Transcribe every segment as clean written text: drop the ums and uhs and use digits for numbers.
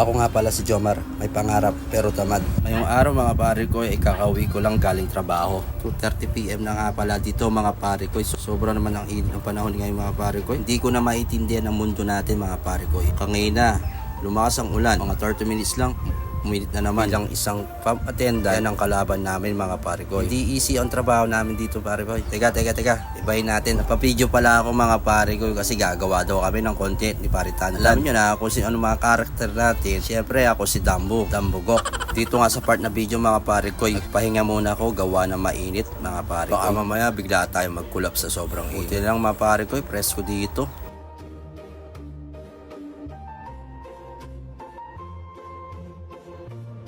Ako nga pala si Jomar, may pangarap pero tamad. Ngayong araw mga pare ko, kakauwi ko lang galing trabaho. 2:30 PM na nga pala dito mga pare ko. Sobra naman ang init ng panahon ngayon mga pare ko. Hindi ko na maintindihan ang mundo natin mga pare ko. Kangina, lumakas ang ulan, mga 30 minutes lang. Uminit na naman lang isang farm attendant. Yan ang kalaban namin mga pare ko. Hindi easy ang trabaho namin dito pare ko. Teka. Ibahin natin. Napapideo pala ako mga pare ko kasi gagawa daw kami ng content ni Paritan. Alam nyo na kung ano mga karakter natin. Siyempre ako si Dambugok. Dito nga sa part na video mga pare ko, nagpahinga muna ako, gawa na mainit mga pare ko. Baka mamaya bigla tayo magkulap sa sobrang init. Buti lang mga pare ko, press ko dito.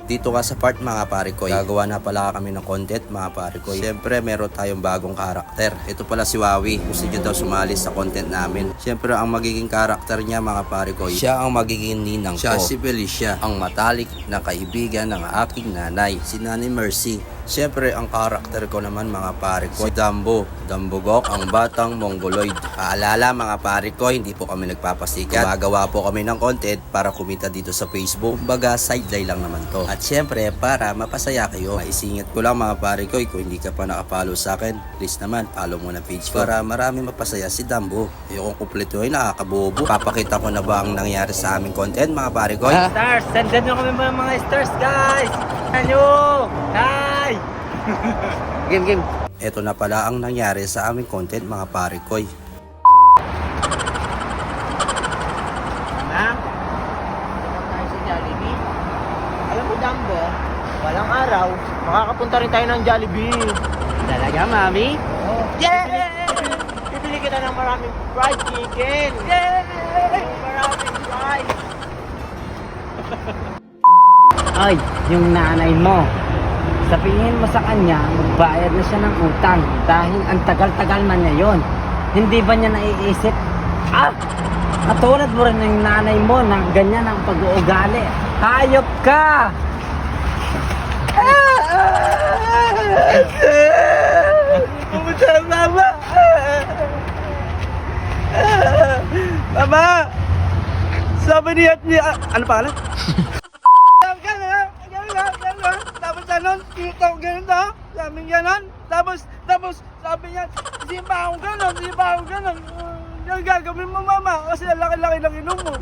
Dito nga sa part mga pare ko, gagawa na pala kami ng content mga pare ko. Siyempre meron tayong bagong karakter. Ito pala si Wawi. Gusto niya daw sumali sa content namin. Siyempre ang magiging karakter niya mga pare ko, siya ang magiging ninang ko. Siya si Felicia, ang matalik na kaibigan ng aking nanay, si Nanay Mercy. Siyempre ang karakter ko naman mga pare ko, si Dambugok, ang batang mongoloid. Paalala mga pare ko, hindi po kami nagpapasikat. Gumagawa po kami ng content para kumita dito sa Facebook. Baga sideline lang naman to. At siyempre para mapasaya kayo, maisingit ko lang mga pare ko, kung hindi ka pa nakapollow sa akin, please naman follow mo na page ko para marami mapasaya si Dambo. Ayokong kumpleto ay nakakabobo. Papakita ko na ba ang nangyari sa aming content mga pare ko? Stars! Sendan nyo kami mga stars guys! Ano? Hi! Game. Ito na pala ang nangyari sa aming content mga pare ko. Ha? Tayo sa Jollibee. Alam mo Dambo, walang araw, makakapunta rin tayo ng Jollibee. Talaga, mami? Oh. Yeah! Bibili kita ng maraming fried chicken. Yeah! Maraming fried. Ay, yung nanay mo. Sabihin mo sa kanya, magbayad na siya ng utang dahil ang tagal-tagal man niya yun. Hindi ba niya naiisip? Katulad mo rin ng nanay mo na ganyan ang pag-uugali. Hayop ka! Pumunta ang mama! Mama! Sabi niya, ano pa alam? Tapos ano, kita ko ganito, sabi niya nun. Tapos sabi niya, hindi pa ako ganon. Yung gagawin mo mama, kasi ang laki-laki ng inom mo.